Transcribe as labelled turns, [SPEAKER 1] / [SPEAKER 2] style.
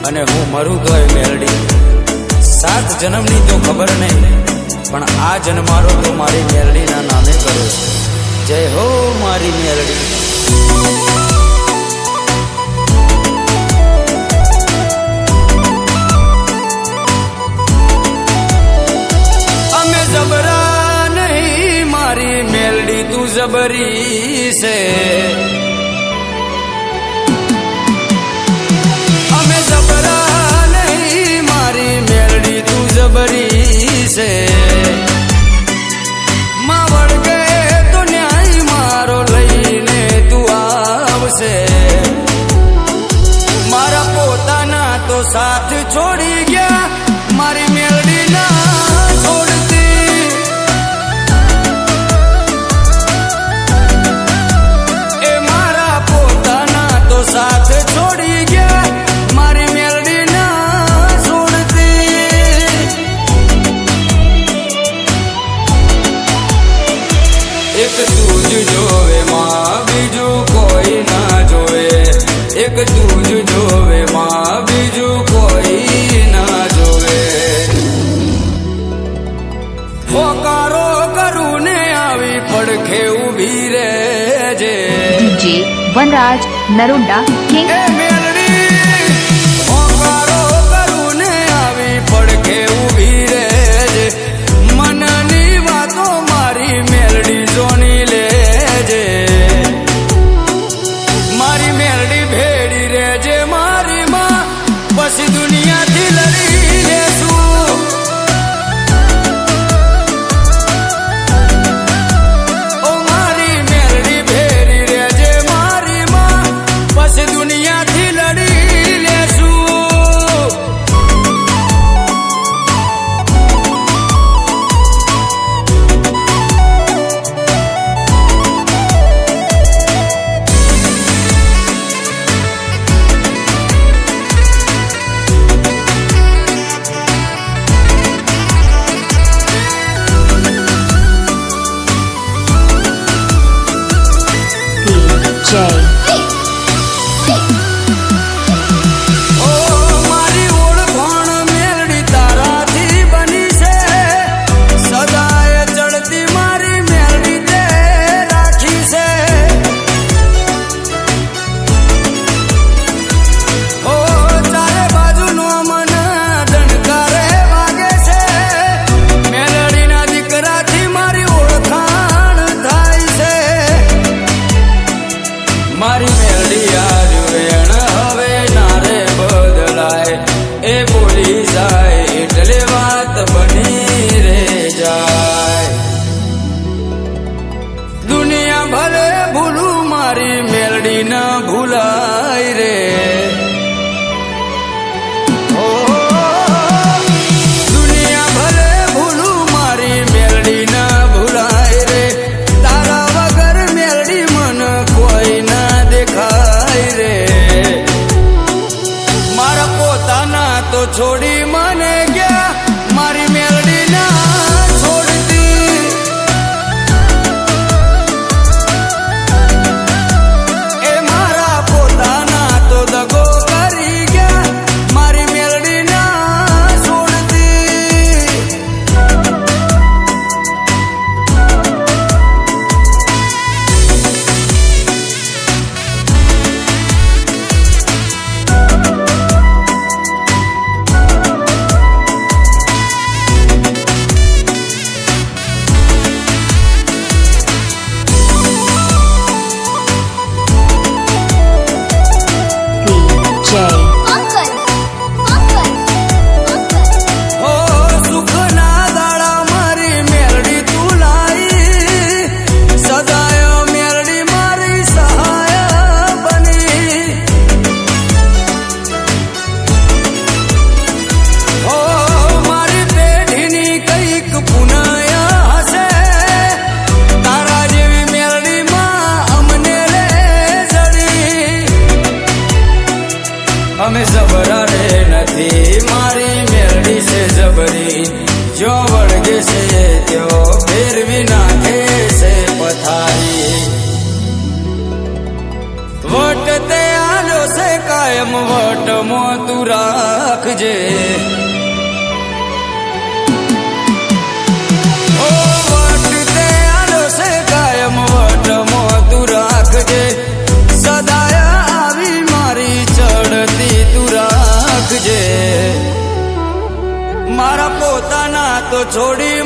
[SPEAKER 1] અને હું મરું તોય મેલડી. 7 જન્મની તો ખબર નહીં, પણ આ જન્મારો તો મારી મેલડીના નામે કર્યો છે. જય હો મારી મેલડી. અમે જબરા નહીં મારી મેલડી, તું જબરી છે. અમે જબરા નહીં મારી મેલડી, તું જબરી છે. માં વળગે તો ન્યાય મારો લઈને તું આવશે. મારા પોતાના તો સાથ છોડી ગયા, મારી મેલડી ના છોડતી. એ મારા પોતાના તો સાથ છોડી ગયા, મારી મેલડી ના છોડતી. એક તું જ જોવે માં, બીજું કોઈ ના જોવે. એક તું જ જોવે માં, બીજું કોઈ ના જોવે. પોકારો કરું ને આવી પડખે ઊભી રહેજે.
[SPEAKER 2] DJ વનરાજ નરોડા કિંગ.
[SPEAKER 1] એ મેલડી પોકારો કરું ને આવી પડખે ઊભી રહેજે. મનની વાતો મારી મેલડી જોની લેજે. મારી મેલડી ભેડી રહેજે મારી માં, પછી દુનિયાથી લડી લેશું. ઓ મારી મેલડી ભેડી રહેજે મારી માં, પછી દુનિયાથી લડી લેશું.
[SPEAKER 2] DJ
[SPEAKER 1] ઓ મારી ઓળખાણ મેલડી તારાથી બની છે. સદાય ચડતી મારી મેલડી તે રાખી છે. ઓ ચારે બાજુનો મન ડંકારે વાગે છે. મેલડીના દીકરાથી મારી ઓળખાણ થાય છે. મારી મેલડી આજ વેણ હવે નારે બદલાય. એ બોલી જાય એટલે વાત બની રે જાય. દુનિયા ભલે ભૂલું મારી મેલડી ના ભૂલાય રે. ઓ દુનિયા ભલે ભૂલું મારી મેલડી ના ભૂલાય રે. તારા વગર મેલડી મન કોઈ ના દેખાય રે. મારા પોતાના તો છોડી મને ગયા, મારી મેલડી ના છોડતી. એ મારા પોતાના તો દગો કરી ગયા, મારી મેલડી ના છોડતી.
[SPEAKER 2] DJ
[SPEAKER 1] ઓ સુખના દાડા મારી મેલડી તું લાઈ. સદાય મેલડી મારી સહાય બની. ઓ મારી પેઢીની કઈક પુનય હશે. તારા જેવી મેલડી માં અમને રે જડી. અમે જબરા રે નથી, મારી મેલડી છે જબરી. જો વળગે છે ત્યો ફેરવી નાખે છે પથારી. વટ તે આલો છે કાયમ વટમાં તું રાખજે. ઓ વટ તે આલો છે કાયમ વટમાં તું રાખજે. સદાય આવી મારી ચડતી તું રાખજે. મારા પોતાના તો છોડી